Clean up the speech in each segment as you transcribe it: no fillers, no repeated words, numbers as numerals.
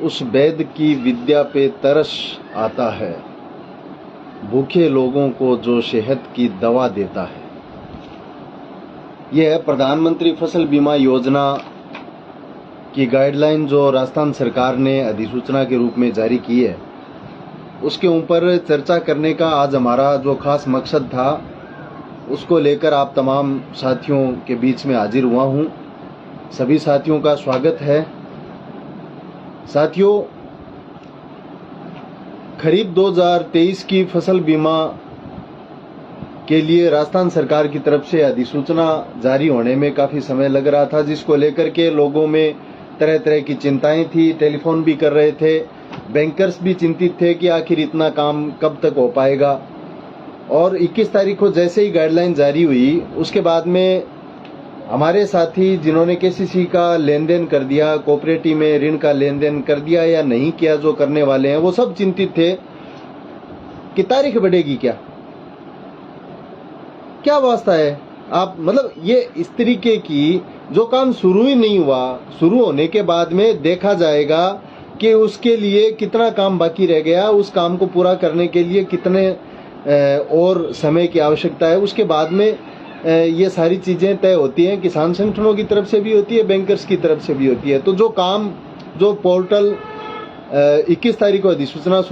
उस वैद्य की विद्या पे तरस आता है, भूखे लोगों को जो सेहत की दवा देता है। यह है प्रधानमंत्री फसल बीमा योजना की गाइडलाइन जो राजस्थान सरकार ने अधिसूचना के रूप में जारी की है, उसके ऊपर चर्चा करने का आज हमारा जो खास मकसद था, उसको लेकर आप तमाम साथियों के बीच में हाजिर हुआ हूं। सभी साथियों का स्वागत है। साथियों, खरीफ 2023 की फसल बीमा के लिए राजस्थान सरकार की तरफ से अधिसूचना जारी होने में काफी समय लग रहा था, जिसको लेकर के लोगों में तरह तरह की चिंताएं थी। टेलीफोन भी कर रहे थे, बैंकर्स भी चिंतित थे कि आखिर इतना काम कब तक हो पाएगा। और 21 तारीख को जैसे ही गाइडलाइन जारी हुई, उसके बाद में हमारे साथी जिन्होंने केसीसी का लेन देन कर दिया, कोऑपरेटिव में ऋण का लेन देन कर दिया या नहीं किया, जो करने वाले हैं, वो सब चिंतित थे कि तारीख बढ़ेगी क्या वास्ता है। आप मतलब ये इस तरीके की जो काम शुरू ही नहीं हुआ, शुरू होने के बाद में देखा जाएगा कि उसके लिए कितना काम बाकी रह गया, उस काम को पूरा करने के लिए कितने और समय की आवश्यकता है। उसके बाद में ये सारी चीजें तय होती हैं, किसान संगठनों की तरफ से भी होती है, बैंकर्स की तरफ से भी होती है। तो जो पोर्टल 21 तारीख को अधिसूचना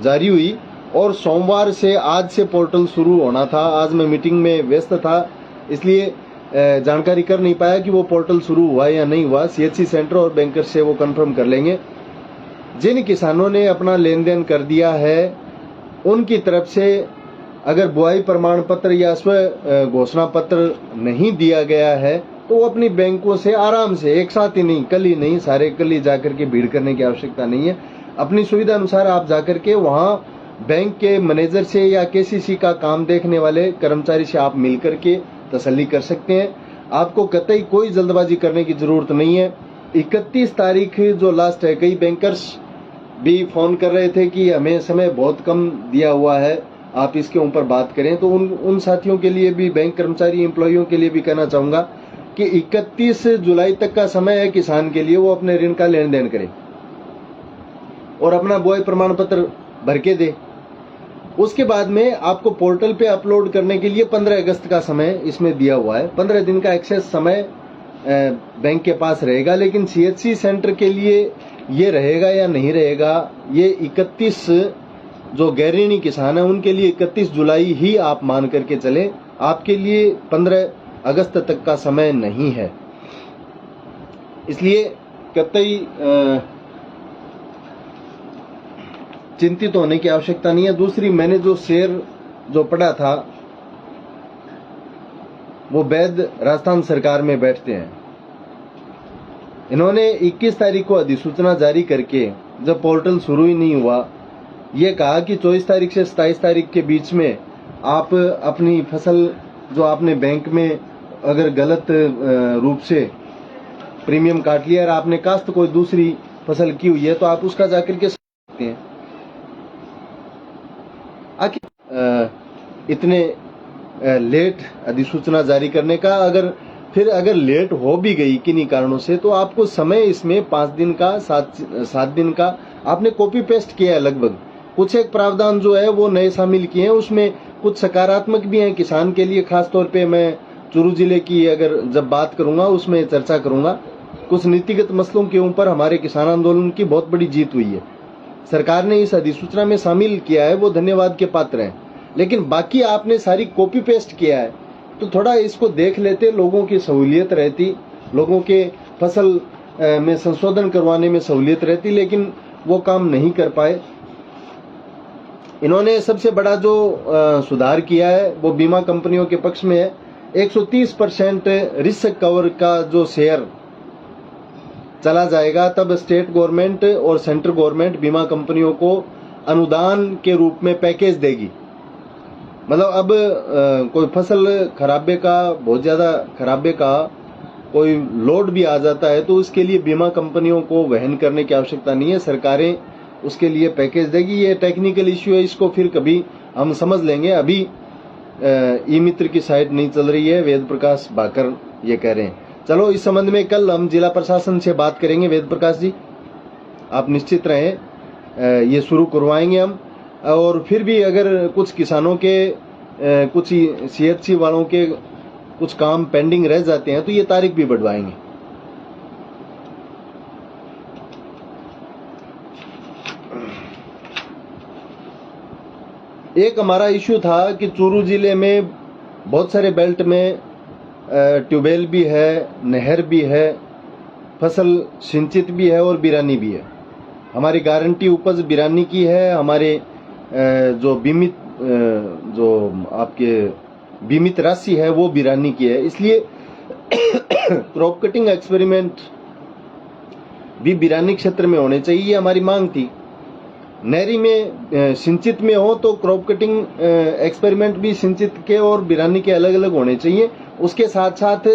जारी हुई और सोमवार से आज से पोर्टल शुरू होना था। आज मैं मीटिंग में व्यस्त था, इसलिए जानकारी कर नहीं पाया कि वो पोर्टल शुरू हुआ या नहीं हुआ। सीएचसी सेंटर और बैंकर से वो कंफर्म कर लेंगे। जिन किसानों ने अपना लेन देन कर दिया है, उनकी तरफ से अगर बुआई प्रमाण पत्र या स्व घोषणा पत्र नहीं दिया गया है, तो वो अपनी बैंकों से आराम से, एक साथ ही नहीं, कल ही नहीं, सारे कल ही जाकर के भीड़ करने की आवश्यकता नहीं है। अपनी सुविधा अनुसार आप जाकर के वहां बैंक के मैनेजर से या केसीसी का काम देखने वाले कर्मचारी से आप मिलकर के तसल्ली कर सकते हैं। आपको कतई कोई जल्दबाजी करने की जरूरत नहीं है। 31 तारीख जो लास्ट है, कई बैंकर्स भी फोन कर रहे थे कि हमें समय बहुत कम दिया हुआ है, आप इसके ऊपर बात करें। तो उन साथियों के लिए भी, बैंक कर्मचारी एम्प्लॉइयों के लिए भी कहना चाहूंगा कि 31 जुलाई तक का समय है किसान के लिए, वो अपने ऋण का लेन देन करे और अपना बुआई प्रमाण पत्र भर के दे। उसके बाद में आपको पोर्टल पे अपलोड करने के लिए 15 अगस्त का समय इसमें दिया हुआ है। 15 दिन का एक्सेस समय बैंक के पास रहेगा, लेकिन सीएचसी सेंटर के लिए ये रहेगा या नहीं रहेगा, ये 31 जो गैर-ऋणी किसान है उनके लिए 31 जुलाई ही आप मान करके चले। आपके लिए 15 अगस्त तक का समय नहीं है, इसलिए कतई चिंतित होने की आवश्यकता नहीं है। दूसरी, मैंने जो शेयर जो पढ़ा था, वो वैद्य राजस्थान सरकार में बैठते हैं। इन्होंने 21 तारीख को अधिसूचना जारी करके, जब पोर्टल शुरू ही नहीं हुआ, ये कहा कि 24 तारीख से 27 तारीख के बीच में आप अपनी फसल जो आपने बैंक में अगर गलत रूप से प्रीमियम काट लिया और आपने काश्त कोई दूसरी फसल की हुई है, तो आप उसका जाकर के सकते हैं। आखिर इतने लेट अधिसूचना जारी करने का, अगर लेट हो भी गई किन्हीं कारणों से, तो आपको समय इसमें 5 दिन का, 7 दिन का आपने कॉपी पेस्ट किया है लगभग। कुछ एक प्रावधान जो है वो नए शामिल किए हैं, उसमें कुछ सकारात्मक भी हैं किसान के लिए। खास तौर पे मैं चूरू जिले की अगर जब बात करूंगा उसमें चर्चा करूंगा। कुछ नीतिगत मसलों के ऊपर हमारे किसान आंदोलन की बहुत बड़ी जीत हुई है, सरकार ने इस अधिसूचना में शामिल किया है, वो धन्यवाद के पात्र हैं। लेकिन बाकी आपने सारी कॉपी पेस्ट किया है, तो थोड़ा इसको देख लेते, लोगों की सहूलियत रहती, लोगों के फसल में संशोधन करवाने में सहूलियत रहती, लेकिन वो काम नहीं कर पाए। इन्होंने सबसे बड़ा जो सुधार किया है वो बीमा कंपनियों के पक्ष में है। 130% रिस्क कवर का जो शेयर चला जाएगा, तब स्टेट गवर्नमेंट और सेंट्रल गवर्नमेंट बीमा कंपनियों को अनुदान के रूप में पैकेज देगी। मतलब अब कोई फसल खराबे का, बहुत ज्यादा खराबे का कोई लोड भी आ जाता है, तो उसके लिए बीमा कंपनियों को वहन करने की आवश्यकता नहीं है, सरकारें उसके लिए पैकेज देगी। ये टेक्निकल इश्यू है, इसको फिर कभी हम समझ लेंगे। अभी ई मित्र की साइट नहीं चल रही है, वेद प्रकाश भाकर ये कह रहे हैं। चलो, इस संबंध में कल हम जिला प्रशासन से बात करेंगे। वेद प्रकाश जी, आप निश्चित रहें, ये शुरू करवाएंगे हम। और फिर भी अगर कुछ किसानों के कुछ CHC वालों के कुछ काम पेंडिंग रह जाते हैं तो ये तारीख भी बढ़वाएंगे। एक हमारा इश्यू था कि चूरू जिले में बहुत सारे बेल्ट में ट्यूबवेल भी है, नहर भी है, फसल सिंचित भी है और बिरानी भी है। हमारी गारंटी उपज बिरानी की है, हमारे जो बीमित जो आपके बीमित राशि है वो बिरानी की है। इसलिए क्रॉप कटिंग एक्सपेरिमेंट भी बिरानी क्षेत्र में होने चाहिए, ये हमारी मांग थी। नहरी में सिंचित में हो तो क्रॉप कटिंग एक्सपेरिमेंट भी सिंचित के और बिरानी के अलग अलग होने चाहिए। उसके साथ साथ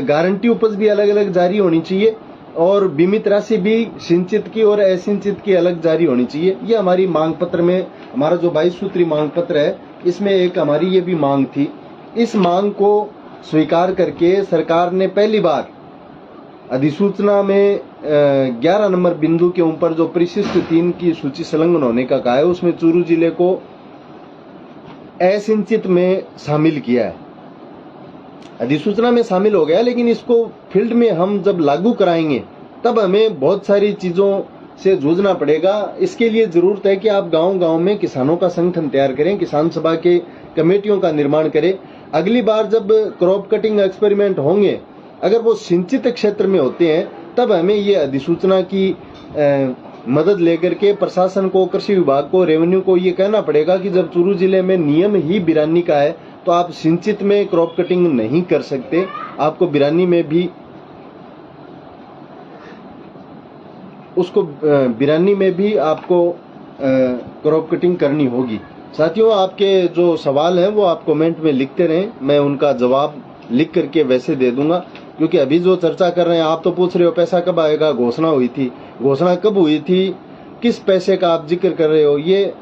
गारंटी उपज भी अलग अलग जारी होनी चाहिए और बीमित राशि भी सिंचित की और असिंचित की अलग जारी होनी चाहिए। ये हमारी मांग पत्र में, हमारा जो 22 सूत्री मांग पत्र है, इसमें एक हमारी ये भी मांग थी। इस मांग को स्वीकार करके सरकार ने पहली बार अधिसूचना में 11 नंबर बिंदु के ऊपर जो परिशिष्ट 3 की सूची संलग्न होने का कहा है, उसमें चूरू जिले को असिंचित में शामिल किया है। अधिसूचना में शामिल हो गया, लेकिन इसको फील्ड में हम जब लागू कराएंगे तब हमें बहुत सारी चीजों से जूझना पड़ेगा। इसके लिए जरूरत है कि आप गांव-गांव में किसानों का संगठन तैयार करें, किसान सभा के कमेटियों का निर्माण करें। अगली बार जब क्रॉप कटिंग एक्सपेरिमेंट होंगे, अगर वो सिंचित क्षेत्र में होते हैं, तब हमें ये अधिसूचना की मदद लेकर के प्रशासन को, कृषि विभाग को, रेवेन्यू को ये कहना पड़ेगा कि जब चूरू जिले में नियम ही बिरानी का है तो आप सिंचित में क्रॉप कटिंग नहीं कर सकते, आपको बिरानी में भी उसको बिरानी में भी आपको क्रॉप कटिंग करनी होगी। साथियों, आपके जो सवाल हैं वो आप कमेंट में लिखते रहें, मैं उनका जवाब लिख करके वैसे दे दूंगा। क्योंकि अभी जो चर्चा कर रहे हैं, आप तो पूछ रहे हो पैसा कब आएगा, घोषणा हुई थी, घोषणा कब हुई थी, किस पैसे का आप जिक्र कर रहे हो, ये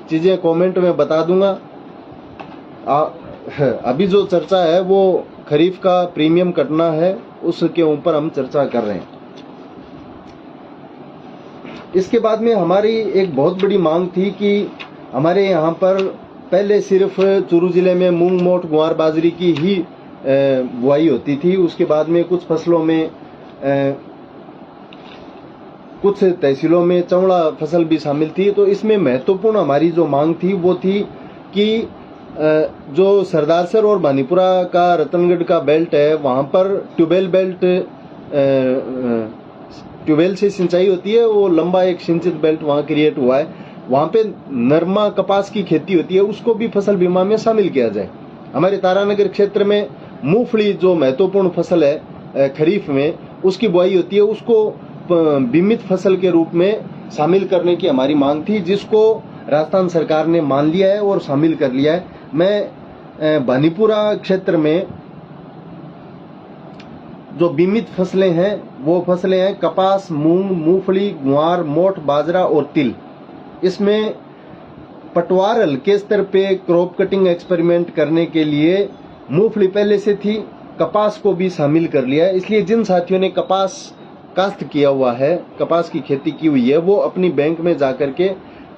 चीजें कमेंट में बता दूंगा। अभी जो चर्चा है वो खरीफ का प्रीमियम कटना है, उसके ऊपर हम चर्चा कर रहे हैं। इसके बाद में हमारी एक बहुत बड़ी मांग थी कि हमारे यहाँ पर पहले सिर्फ चूरू जिले में मूंग, मोठ, ग्वार, बाजरी की ही बुआई होती थी। उसके बाद में कुछ फसलों में, कुछ तहसीलों में चौड़ा फसल भी शामिल थी। तो इसमें महत्वपूर्ण हमारी जो मांग थी वो थी कि जो सरदारसर और बानीपुरा का रतनगढ़ का बेल्ट है, वहां पर ट्यूबवेल बेल्ट, ट्यूबवेल से सिंचाई होती है, वो लंबा एक सिंचित बेल्ट वहां क्रिएट हुआ है। वहां पे नरमा, कपास की खेती होती है, उसको भी फसल बीमा में शामिल किया जाए। हमारे तारानगर क्षेत्र में मूंगफली जो महत्वपूर्ण फसल है खरीफ में, उसकी बुआई होती है, उसको बीमित फसल के रूप में शामिल करने की हमारी मांग थी, जिसको राजस्थान सरकार ने मान लिया है और शामिल कर लिया है। मैं बानीपुरा क्षेत्र में जो बीमित फसलें हैं वो फसलें हैं कपास, मूंग, मूंगफली, ग्वार, मोठ, बाजरा और तिल। इसमें पटवार हल्के स्तर पे क्रॉप कटिंग एक्सपेरिमेंट करने के लिए मूंगफली पहले से थी, कपास को भी शामिल कर लिया है। इसलिए जिन साथियों ने कपास काश्त किया हुआ है, कपास की खेती की हुई है, वो अपनी बैंक में जाकर के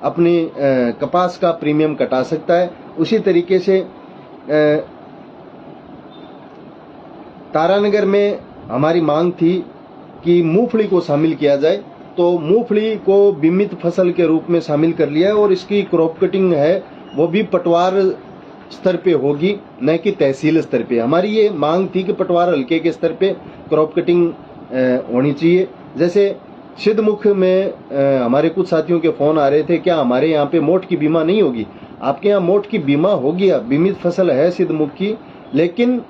अपनी कपास का प्रीमियम कटा सकता है। उसी तरीके से तारानगर में हमारी मांग थी कि मूंगफली को शामिल किया जाए, तो मूंगफली को बीमित फसल के रूप में शामिल कर लिया है और इसकी क्रॉप कटिंग है वो भी पटवार स्तर पे होगी, न कि तहसील स्तर पे। हमारी ये मांग थी कि पटवार हल्के के स्तर पे क्रॉप कटिंग होनी चाहिए। जैसे सिद्धमुख में हमारे कुछ साथियों के फोन आ रहे थे, क्या हमारे यहाँ पे मोठ की बीमा नहीं होगी? आपके यहाँ मोठ की बीमा होगी, बीमित फसल है सिद्धमुख की, लेकिन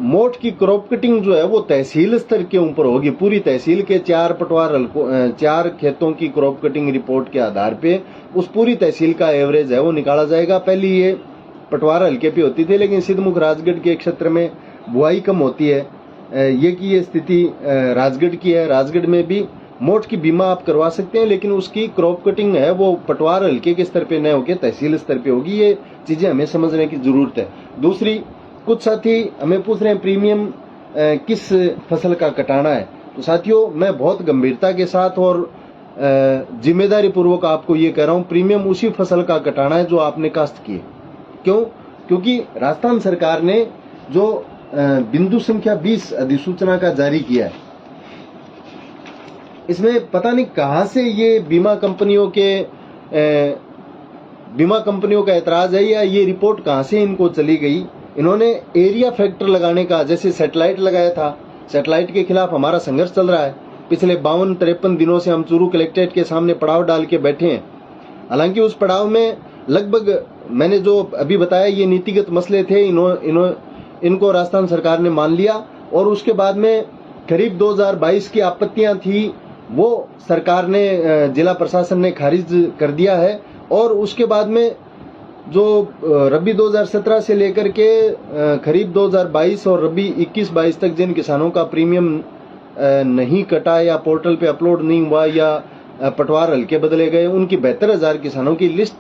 मोठ की क्रॉप कटिंग जो है वो तहसील स्तर के ऊपर होगी। पूरी तहसील के 4 पटवार हल्कों, 4 खेतों की क्रॉप कटिंग रिपोर्ट के आधार पे उस पूरी तहसील का एवरेज है वो निकाला जाएगा। पहले ये पटवार हल्के पे होती थी, लेकिन सिद्धमुख राजगढ़ के क्षेत्र में बुआई कम होती है, ये स्थिति राजगढ़ की है। राजगढ़ में भी मोठ की बीमा आप करवा सकते हैं, लेकिन उसकी क्रॉप कटिंग है वो पटवार हल्के के स्तर पे न होकर तहसील स्तर पे होगी। ये चीजें हमें समझने की जरूरत है। दूसरी, कुछ साथी हमें पूछ रहे हैं प्रीमियम किस फसल का कटाना है। तो साथियों, मैं बहुत गंभीरता के साथ और जिम्मेदारी पूर्वक आपको ये कह रहा हूं, प्रीमियम उसी फसल का कटाना है जो आपने काश्त किए। क्यों? क्योंकि राजस्थान सरकार ने जो बिंदु संख्या 20 अधिसूचना का जारी किया है, इसमें पता नहीं कहां से ये बीमा कंपनियों का ऐतराज है या ये रिपोर्ट कहां से इनको चली गई। इन्होंने एरिया फैक्टर लगाने का, जैसे सैटेलाइट लगाया था, सैटेलाइट के खिलाफ हमारा संघर्ष चल रहा है। पिछले 52-53 दिनों से हम चूरू कलेक्ट्रेट के सामने पड़ाव डाल के बैठे हैं। हालांकि उस पड़ाव में लगभग मैंने जो अभी बताया ये नीतिगत मसले थे, इनको राजस्थान सरकार ने मान लिया और उसके बाद में करीब 2022 की आपत्तियां थी वो सरकार ने, जिला प्रशासन ने खारिज कर दिया है। और उसके बाद में जो रबी 2017 से लेकर के खरीफ 2022 और रबी 21-22 तक जिन किसानों का प्रीमियम नहीं कटा या पोर्टल पे अपलोड नहीं हुआ या पटवार हल्के बदले गए, उनकी 72,000 किसानों की लिस्ट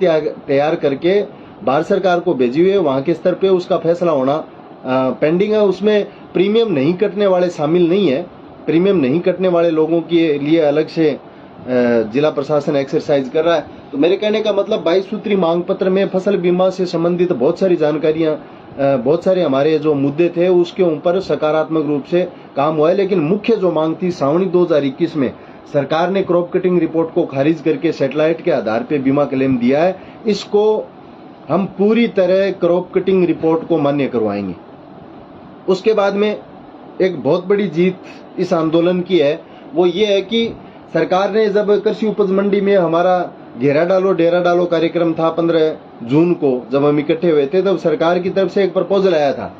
तैयार करके भारत सरकार को भेजी हुई है। वहां के स्तर पे उसका फैसला होना पेंडिंग है। उसमें प्रीमियम नहीं कटने वाले शामिल नहीं है। प्रीमियम नहीं कटने वाले लोगों के लिए अलग से जिला प्रशासन एक्सरसाइज कर रहा है। तो मेरे कहने का मतलब 22 सूत्री मांग पत्र में फसल बीमा से संबंधित बहुत सारी जानकारियां, बहुत सारे हमारे जो मुद्दे थे उसके ऊपर सकारात्मक रूप से काम हुआ है। लेकिन मुख्य जो मांग थी सावनी 2021 में सरकार ने क्रॉप कटिंग रिपोर्ट को खारिज करके सैटेलाइट के आधार पे बीमा क्लेम दिया है, इसको हम पूरी तरह क्रॉप कटिंग रिपोर्ट को मान्य करवाएंगे। उसके बाद में एक बहुत बड़ी जीत इस आंदोलन की है, वो ये है कि सरकार ने जब कृषि उपज मंडी में हमारा घेरा डालो डेरा डालो कार्यक्रम था 15 जून को, जब हम इकट्ठे हुए थे, तब सरकार की तरफ से एक प्रपोजल आया था।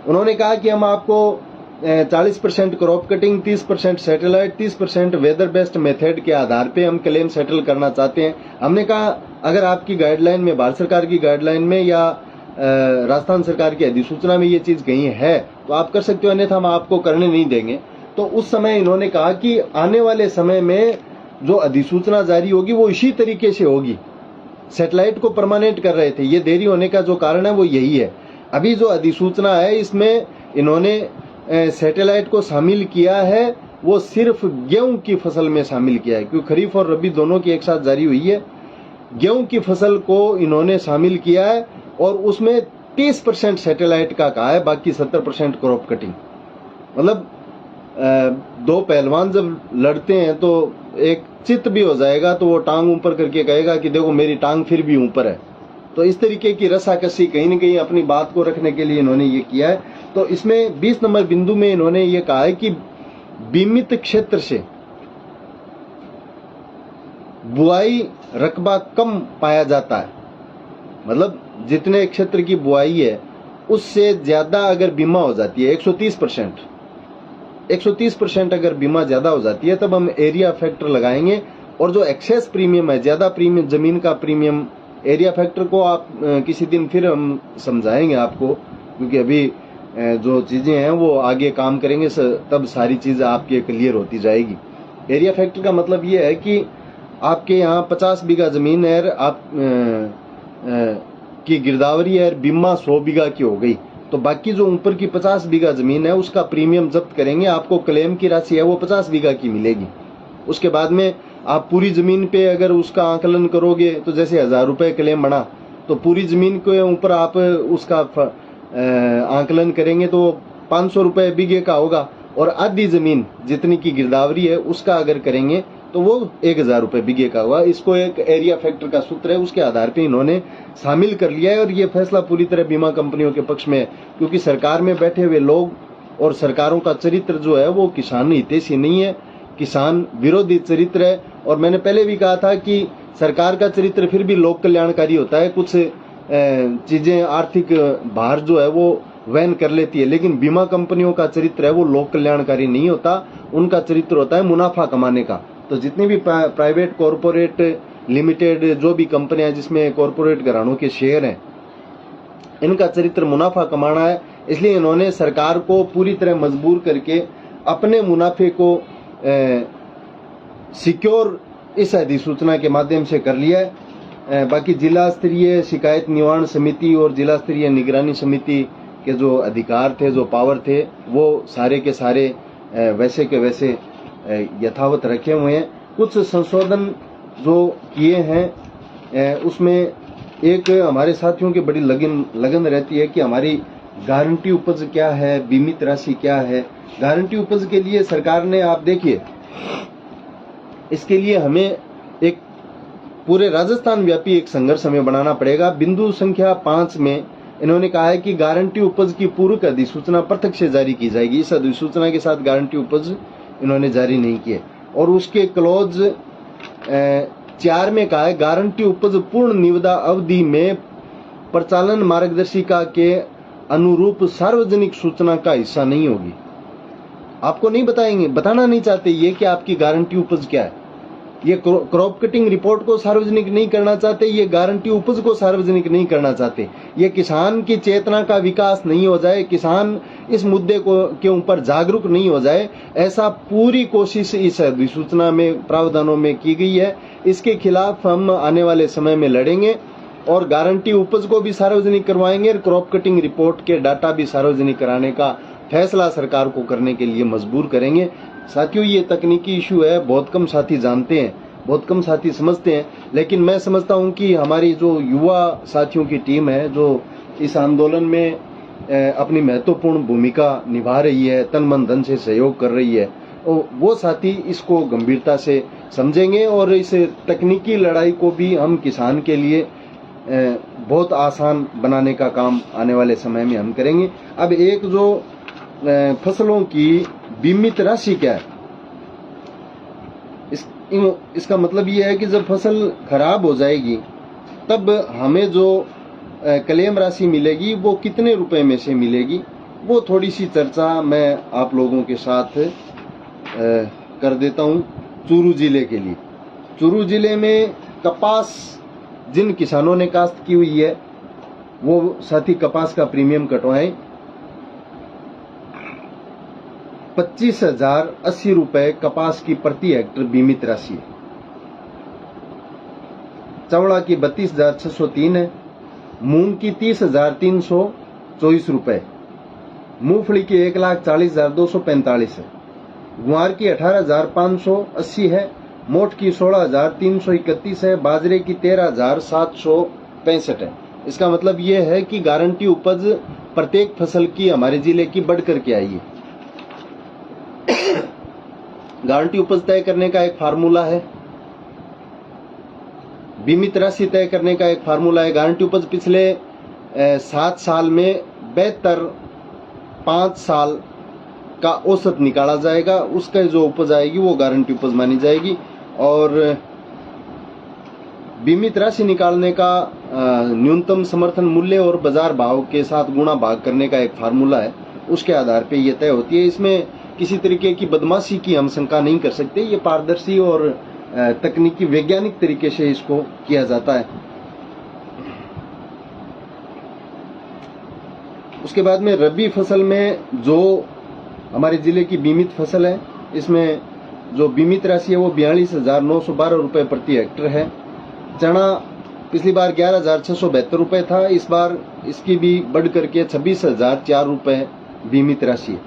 उन्होंने कहा कि हम आपको 40% crop cutting, 30% satellite, 30% weather based method के आधार पे हम क्लेम सेटल करना चाहते हैं। हमने कहा अगर आपकी गाइडलाइन में, भारत सरकार की गाइडलाइन में या राजस्थान सरकार की अधिसूचना में ये चीज कहीं है तो आप कर सकते हो, अन्यथा हम आपको करने नहीं देंगे। तो उस समय इन्होंने कहा कि आने वाले समय में जो अधिसूचना जारी होगी वो इसी तरीके से होगी। सैटेलाइट को परमानेंट कर रहे थे, ये देरी होने का जो कारण है वो यही है। अभी जो अधिसूचना है इसमें इन्होंने सैटेलाइट को शामिल किया है, वो सिर्फ गेहूं की फसल में शामिल किया है, क्योंकि खरीफ और रबी दोनों की एक साथ जारी हुई है। गेहूं की फसल को इन्होंने शामिल किया है और उसमें 30% सैटेलाइट का कहा है, बाकी 70% क्रॉप कटिंग। मतलब दो पहलवान जब लड़ते हैं तो एक चित भी हो जाएगा तो वो टांग ऊपर करके कहेगा कि देखो मेरी टांग फिर भी ऊपर है। तो इस तरीके की रसाकसी कहीं न कहीं अपनी बात को रखने के लिए इन्होंने ये किया है। तो इसमें 20 नंबर बिंदु में इन्होंने ये कहा है कि बीमित क्षेत्र से बुआई रकबा कम पाया जाता है, मतलब जितने क्षेत्र की बुआई है उससे ज्यादा अगर बीमा हो जाती है 130% अगर बीमा ज्यादा हो जाती है तब हम एरिया फैक्टर लगाएंगे। और जो एक्सेस प्रीमियम है, ज्यादा प्रीमियम, जमीन का प्रीमियम, एरिया फैक्टर को आप किसी दिन फिर हम समझाएंगे आपको, क्योंकि अभी जो चीजें हैं वो आगे काम करेंगे तब सारी चीज आपके क्लियर होती जाएगी। एरिया फैक्टर का मतलब ये है कि आपके यहाँ 50 बीघा जमीन है, आप की गिरदावरी है, बीमा 100 बीघा की हो गई, तो बाकी जो ऊपर की 50 बीघा जमीन है उसका प्रीमियम जब्त करेंगे, आपको क्लेम की राशि है वो 50 बीघा की मिलेगी। उसके बाद में आप पूरी जमीन पे अगर उसका आकलन करोगे तो जैसे 1000 रुपए क्लेम बना, तो पूरी जमीन के ऊपर आप उसका आकलन करेंगे तो 500 रुपए बीघे का होगा। और आधी जमीन जितनी की गिरदावरी है उसका अगर करेंगे तो वो 1000 रुपए बीघे का हुआ। इसको एक एरिया फैक्टर का सूत्र है, उसके आधार पे इन्होंने शामिल कर लिया है। और ये फैसला पूरी तरह बीमा कंपनियों के पक्ष में है, क्योंकि सरकार में बैठे हुए लोग और सरकारों का चरित्र जो है वो किसान हितैषी नहीं है, किसान विरोधी चरित्र है। और मैंने पहले भी कहा था कि सरकार का चरित्र फिर भी लोक कल्याणकारी होता है, कुछ चीजें आर्थिक भार जो है वो वहन कर लेती है, लेकिन बीमा कंपनियों का चरित्र है वो लोक कल्याणकारी नहीं होता, उनका चरित्र होता है मुनाफा कमाने का। तो जितनी भी प्राइवेट, कॉरपोरेट, लिमिटेड जो भी कंपनियां जिसमें कॉरपोरेट घरानों के शेयर हैं, इनका चरित्र मुनाफा कमाना है। इसलिए इन्होंने सरकार को पूरी तरह मजबूर करके अपने मुनाफे को सिक्योर इस अधिसूचना के माध्यम से कर लिया है। बाकी जिला स्तरीय शिकायत निवारण समिति और जिला स्तरीय निगरानी समिति के जो अधिकार थे, जो पावर थे, वो सारे के सारे वैसे के वैसे यथावत रखे हुए हैं। कुछ संशोधन जो किए हैं उसमें एक हमारे साथियों की बड़ी लगन रहती है कि हमारी गारंटी उपज क्या है, बीमित राशि क्या है। गारंटी उपज के लिए सरकार ने, आप देखिए, इसके लिए हमें एक पूरे राजस्थान व्यापी एक संघर्ष हमें बनाना पड़ेगा। बिंदु संख्या 5 में इन्होंने कहा है कि गारंटी उपज की पूर्व अधिसूचना पृथक से जारी की जाएगी। इस अधिसूचना के साथ गारंटी उपज इन्होंने जारी नहीं किए। और उसके क्लॉज 4 में कहा है गारंटी उपज पूर्ण निविदा अवधि में प्रचालन मार्गदर्शिका के अनुरूप सार्वजनिक सूचना का हिस्सा नहीं होगी। आपको नहीं बताएंगे, बताना नहीं चाहते ये कि आपकी गारंटी उपज क्या है। ये क्रॉप कटिंग रिपोर्ट को सार्वजनिक नहीं करना चाहते, ये गारंटी उपज को सार्वजनिक नहीं करना चाहते। ये किसान की चेतना का विकास नहीं हो जाए, किसान इस मुद्दे को के ऊपर जागरूक नहीं हो जाए, ऐसा पूरी कोशिश इस अधिसूचना में प्रावधानों में की गई है। इसके खिलाफ हम आने वाले समय में लड़ेंगे और गारंटी उपज को भी सार्वजनिक करवाएंगे और क्रॉप कटिंग रिपोर्ट के डाटा भी सार्वजनिक कराने का फैसला सरकार को करने के लिए मजबूर करेंगे। साथियों, ये तकनीकी इशू है, बहुत कम साथी जानते हैं, बहुत कम साथी समझते हैं, लेकिन मैं समझता हूं कि हमारी जो युवा साथियों की टीम है जो इस आंदोलन में अपनी महत्वपूर्ण भूमिका निभा रही है, तन मन धन से सहयोग कर रही है, वो साथी इसको गंभीरता से समझेंगे और इस तकनीकी लड़ाई को भी हम किसान के लिए बहुत आसान बनाने का काम आने वाले समय में हम करेंगे। अब एक जो फसलों की बीमित राशि क्या है, इसका मतलब ये है कि जब फसल खराब हो जाएगी तब हमें जो क्लेम राशि मिलेगी वो कितने रुपए में से मिलेगी, वो थोड़ी सी चर्चा मैं आप लोगों के साथ कर देता हूं। चूरू जिले के लिए, चूरू जिले में कपास जिन किसानों ने काश्त की हुई है वो साथी कपास का प्रीमियम कटवाएं। 25,080 रुपए कपास की प्रति हेक्टर बीमित राशि है। चवड़ा की 32,603 है। मूंग की 30,324 रुपए। मूंगफली की 1,40,245 है। गुआर की 18,580 है। मोठ की 16,331 है। बाजरे की 13,765 है। इसका मतलब ये है कि गारंटी उपज प्रत्येक फसल की हमारे जिले की बढ़ करके आई है। गारंटी उपज तय करने का एक फार्मूला है, बीमित राशि तय करने का एक फार्मूला है। गारंटी उपज पिछले 7 साल में 72 5 साल का औसत निकाला जाएगा, उसका जो उपज आएगी वो गारंटी उपज मानी जाएगी। और बीमित राशि निकालने का न्यूनतम समर्थन मूल्य और बाजार भाव के साथ गुणा भाग करने का एक फार्मूला है, उसके आधार पे ये तय होती है। इसमें किसी तरीके की बदमाशी की हम शंका नहीं कर सकते, ये पारदर्शी और तकनीकी वैज्ञानिक तरीके से इसको किया जाता है। उसके बाद में रबी फसल में जो हमारे जिले की बीमित फसल है, इसमें जो बीमित राशि है वो 42,912 रुपए प्रति हेक्टर है। चना पिछली बार 11,672 रुपए था, इस बार इसकी भी बढ़ करके 26,004 रुपए बीमित राशि है।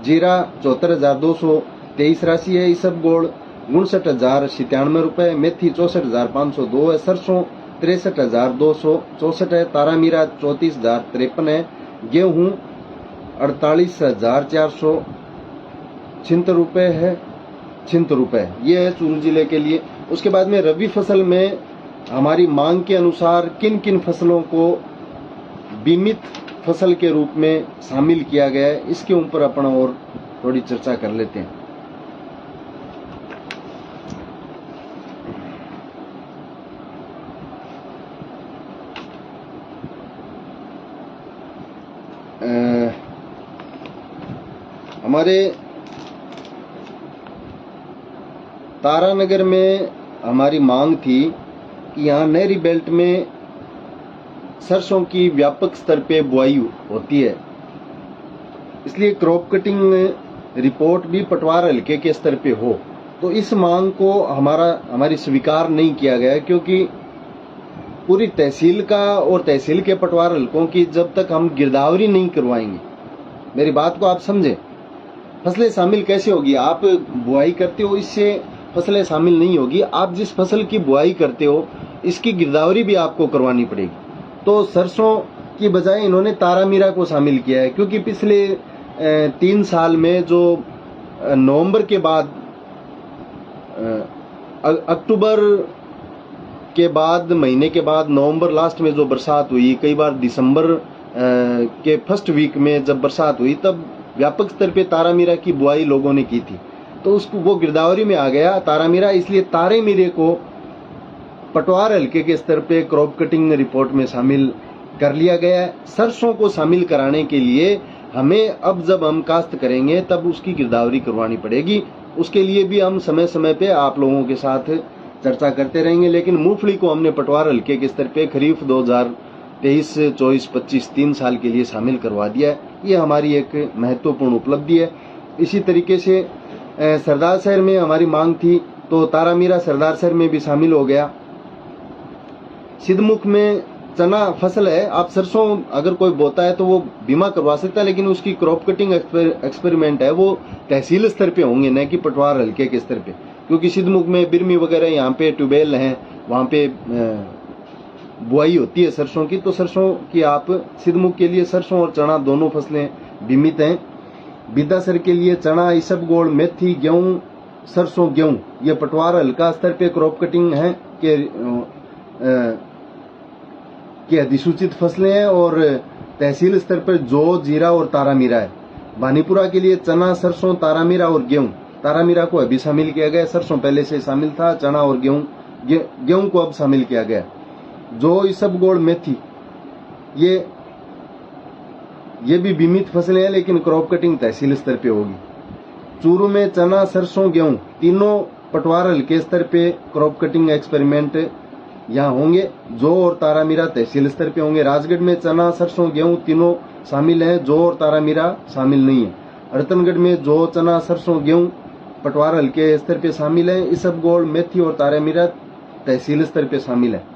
जीरा 74,223 राशि है। इसबगोल 59,097 रुपए। मेथी 64,502 है। सरसों 63,264 है। तारामीरा 34,053 है। गेहूं 48,476 रुपए है। 76 रुपए ये है चूरू जिले के लिए। उसके बाद में रबी फसल में हमारी मांग के अनुसार किन किन फसलों को बीमित फसल के रूप में शामिल किया गया है, इसके ऊपर अपन और थोड़ी चर्चा कर लेते हैं। हमारे तारानगर में हमारी मांग थी कि यहाँ नहरी बेल्ट में सरसों की व्यापक स्तर पे बुआई होती है, इसलिए क्रॉप कटिंग रिपोर्ट भी पटवार हल्के के स्तर पे हो। तो इस मांग को हमारी स्वीकार नहीं किया गया, क्योंकि पूरी तहसील का और तहसील के पटवार हल्कों की जब तक हम गिरदावरी नहीं करवाएंगे, मेरी बात को आप समझे, फसलें शामिल कैसे होगी। आप बुआई करते हो, इससे फसलें शामिल नहीं होगी। आप जिस फसल की बुआई करते हो इसकी गिरदावरी भी आपको करवानी पड़ेगी। तो सरसों की बजाय इन्होंने तारामीरा को शामिल किया है, क्योंकि पिछले 3 साल में जो नवंबर के बाद अक्टूबर के बाद महीने के बाद नवंबर लास्ट में जो बरसात हुई, कई बार दिसंबर के फर्स्ट वीक में जब बरसात हुई तब व्यापक स्तर पे तारामीरा की बुआई लोगों ने की थी, तो उसको वो गिरदावरी में आ गया तारामीरा। इसलिए तारामीरे को पटवार हल्के के स्तर पे क्रॉप कटिंग रिपोर्ट में शामिल कर लिया गया है। सरसों को शामिल कराने के लिए हमें अब जब हम काश्त करेंगे तब उसकी गिरदावरी करवानी पड़ेगी। उसके लिए भी हम समय समय पे आप लोगों के साथ चर्चा करते रहेंगे। लेकिन मूंगफली को हमने पटवार हल्के के स्तर पे खरीफ 2023, 24, 25 3 साल के लिए शामिल करवा दिया है। ये हमारी एक महत्वपूर्ण उपलब्धि है। इसी तरीके से सरदार शहर में हमारी मांग थी तो तारामीरा सरदार शहर में भी शामिल हो गया। सिद्धमुख में चना फसल है, आप सरसों अगर कोई बोता है तो वो बीमा करवा सकता है, लेकिन उसकी क्रॉप कटिंग एक्सपेरिमेंट है वो तहसील स्तर पे होंगे, न कि पटवार हल्के के स्तर पे। क्योंकि सिद्धमुख में बिरमी वगैरह यहाँ पे ट्यूबवेल हैं, वहाँ पे बुआई होती है सरसों की, तो सरसों की आप सिद्धमुख के लिए सरसों और चना दोनों फसलें बीमित हैं। बिदासर के लिए चना, इसबगोल, मेथी, गेहूं, सरसों, गेहूं, ये पटवार हल्का स्तर पे क्रॉप कटिंग है के अधिसूचित फसलें हैं, और तहसील स्तर पर जौ, जीरा और तारामीरा है। बानीपुरा के लिए चना, सरसों, तारामीरा और गेहूं। तारामीरा को अभी शामिल किया गया, सरसों पहले से शामिल था, चना और गेहूं को अब शामिल किया गया। जौ, इसबगोल, मेथी ये भी बीमित फसलें हैं, लेकिन क्रॉप कटिंग तहसील स्तर पे होगी। चूरू में चना, सरसों, गेहूं तीनों पटवार हल्के स्तर पे क्रॉप कटिंग एक्सपेरिमेंट यहाँ होंगे। जौ और तारामीरा तहसील स्तर पे होंगे। राजगढ़ में चना, सरसों, गेहूं तीनों शामिल हैं, जौ और तारामीरा शामिल नहीं है। रतनगढ़ में जौ, चना, सरसों, गेहूं पटवार हल्के स्तर पे शामिल है। इसबगोल, मेथी और तारामीरा तहसील स्तर पे शामिल है।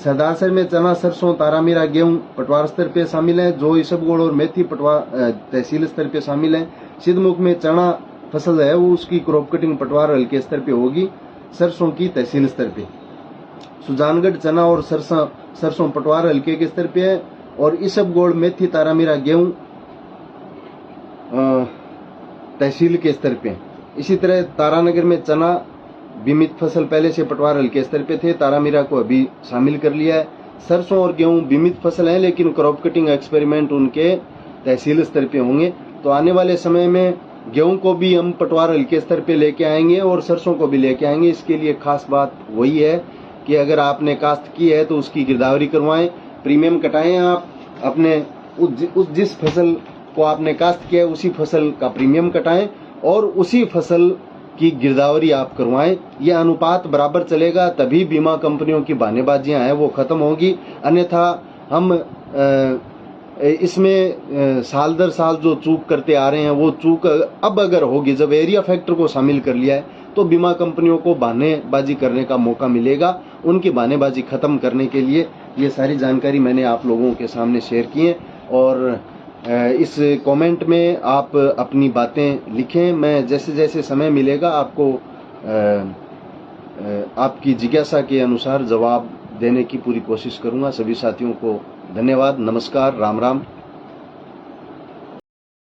सरदार शहर में चना, सरसों, तारामीरा, गेहूं पटवार स्तर पे शामिल है। जौ, इसबगोल और मेथी तहसील स्तर पे शामिल है। सिद्धमुख में चना फसल है वो उसकी क्रॉप कटिंग पटवार हल्के स्तर पे होगी, सरसों की तहसील स्तर पे। सुजानगढ़ चना और सरसों पटवार हल्के के स्तर पे है, और इसबगोल, मेथी, तारामीरा, गेहूं तहसील के स्तर पे। इसी तरह तारानगर में चना बीमित फसल पहले से पटवार हल्के स्तर पे थे, तारामीरा को अभी शामिल कर लिया है। सरसों और गेहूं बीमित फसल है, लेकिन क्रॉप कटिंग एक्सपेरिमेंट उनके तहसील स्तर पे होंगे। तो आने वाले समय में गेहूं को भी हम पटवार हल्के स्तर पे लेके आएंगे और सरसों को भी लेके आएंगे। इसके लिए खास बात वही है कि अगर आपने काश्त की है तो उसकी गिरदावरी करवाएं, प्रीमियम कटाएं। आप अपने जिस फसल को आपने काश्त किया है उसी फसल का प्रीमियम कटाएं और उसी फसल की गिरदावरी आप करवाएं। यह अनुपात बराबर चलेगा, तभी बीमा कंपनियों की बहानेबाजियां हैं वो खत्म होगी। अन्यथा हम इसमें साल दर साल जो चूक करते आ रहे हैं वो चूक अब अगर होगी, जब एरिया फैक्टर को शामिल कर लिया है तो बीमा कंपनियों को बहानेबाजी करने का मौका मिलेगा। उनकी बहानेबाजी खत्म करने के लिए ये सारी जानकारी मैंने आप लोगों के सामने शेयर की है, और इस कमेंट में आप अपनी बातें लिखें। मैं जैसे जैसे समय मिलेगा आपको आपकी जिज्ञासा के अनुसार जवाब देने की पूरी कोशिश करूंगा। सभी साथियों को धन्यवाद, नमस्कार, राम राम।